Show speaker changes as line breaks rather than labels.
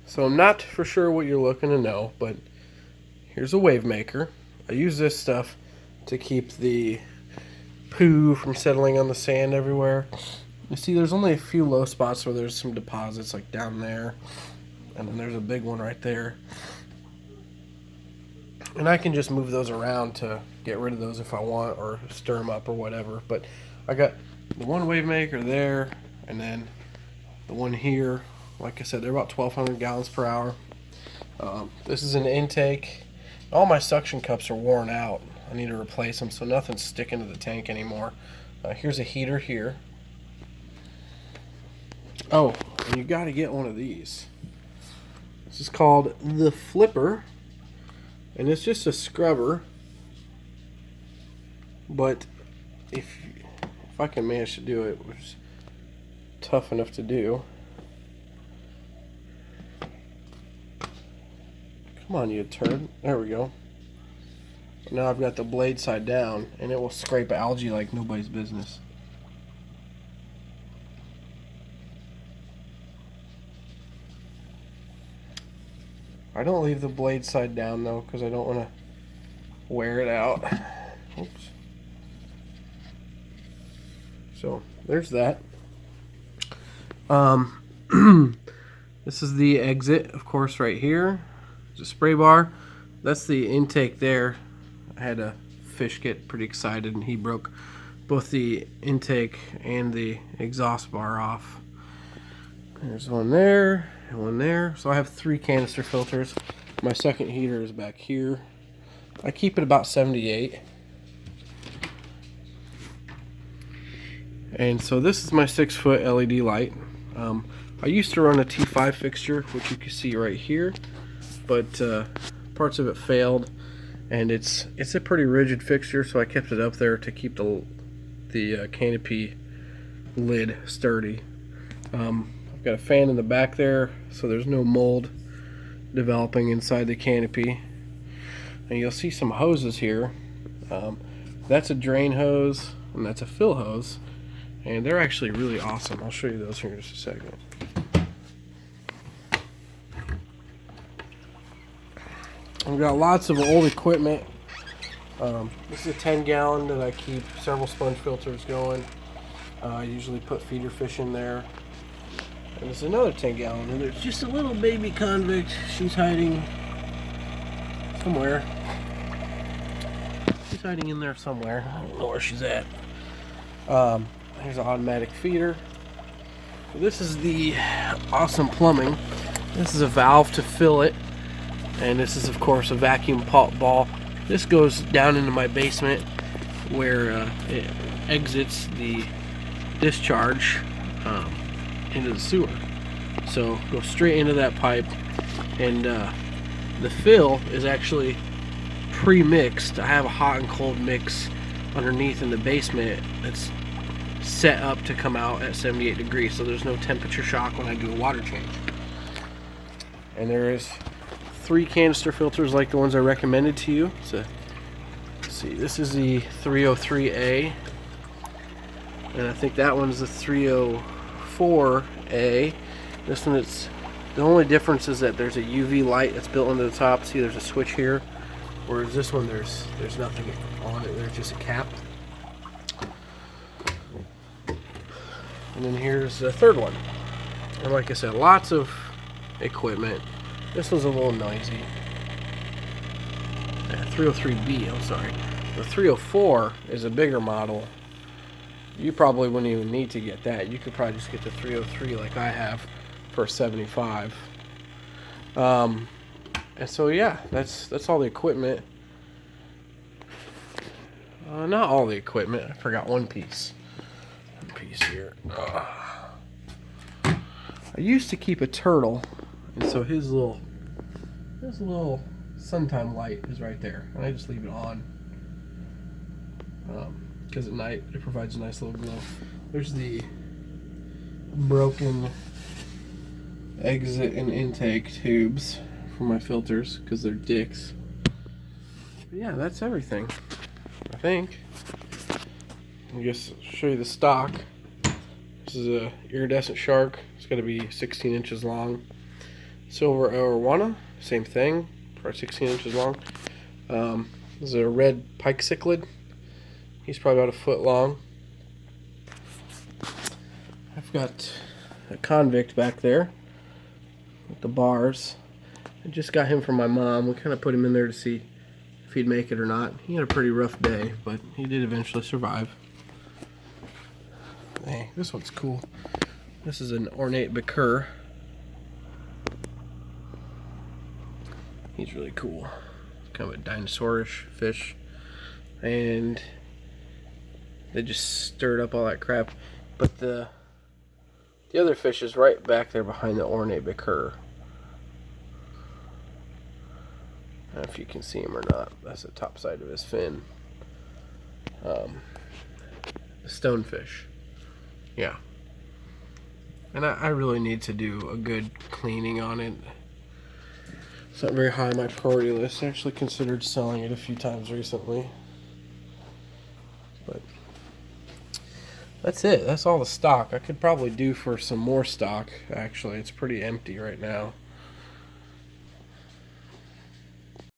So I'm not for sure what you're looking to know, but here's a wave maker. I use this stuff to keep the poo from settling on the sand everywhere. You see, there's only a few low spots where there's some deposits, like down there, and then there's a big one right there. And I can just move those around to get rid of those if I want, or stir them up or whatever. But I got the one wave maker there, and then the one here. Like I said, they're about 1,200 gallons per hour. This is an intake. All my suction cups are worn out. I need to replace them, so nothing's sticking to the tank anymore. Here's a heater here. Oh, and you got to get one of these. This is called the Flipper, and it's just a scrubber. But if I can manage to do it, which is tough enough to do. Come on, you turd. There we go. Now I've got the blade side down, and it will scrape algae like nobody's business. I don't leave the blade side down though, because I don't want to wear it out. Oops. So there's that. This is the exit, of course, right here. There's a spray bar. That's the intake there. I had a fish get pretty excited, and he broke both the intake and the exhaust bar off. There's one there and one there. So I have 3 canister filters. My second heater is back here. I keep it about 78. And so this is my 6-foot LED light. I used to run a T5 fixture, which you can see right here, but parts of it failed, and it's a pretty rigid fixture, so I kept it up there to keep the canopy lid sturdy. I've got a fan in the back there, so there's no mold developing inside the canopy. And you'll see some hoses here. That's a drain hose, and that's a fill hose, and they're actually really awesome. I'll show you those here in just a second. I've got lots of old equipment. This is a 10-gallon that I keep several sponge filters going. I usually put feeder fish in there. And there's another 10-gallon, and there's just a little baby convict. She's hiding somewhere. She's hiding in there somewhere. I don't know where she's at. Here's an automatic feeder. This is the awesome plumbing. This is a valve to fill it. And this is, of course, a vacuum pop ball. This goes down into my basement where it exits the discharge into the sewer. So go straight into that pipe, and the fill is actually pre-mixed. I have a hot and cold mix underneath in the basement that's set up to come out at 78 degrees, so there's no temperature shock when I do a water change. And there is 3 canister filters like the ones I recommended to you. So let's see, this is the 303A, and I think that one's the 304A. This one, it's the only difference is that there's a UV light that's built into the top. See, there's a switch here, whereas this one there's nothing on it. There's just a cap. And then here's the third one. And like I said, lots of equipment. This one's a little noisy. 303B, I'm sorry. The 304 is a bigger model. You probably wouldn't even need to get that. You could probably just get the 303 like I have for 75. And so yeah, that's all the equipment. Not all the equipment. I forgot one piece. One piece here. I used to keep a turtle, and so his little suntime light is right there, and I just leave it on because at night it provides a nice little glow. There's the broken exit and intake tubes for my filters because they're dicks. But yeah, that's everything, I think. I'll just show you the stock. This is a iridescent shark. It's going to be 16 inches long. Silver arowana, same thing, probably 16 inches long. This is a red pike cichlid. He's probably about a foot long. I've got a convict back there with the bars. I just got him from my mom. We kind of put him in there to see if he'd make it or not. He had a pretty rough day, but he did eventually survive. Hey, this one's cool. This is an ornate bichir. He's really cool. Kind of a dinosaurish fish. And they just stirred up all that crap. But the other fish is right back there behind the ornate bichir. I don't know if you can see him or not. That's the top side of his fin. The stonefish. Yeah. And I really need to do a good cleaning on it. It's not very high on my priority list. I actually considered selling it a few times recently. But that's it. That's all the stock. I could probably do for some more stock, actually. It's pretty empty right now.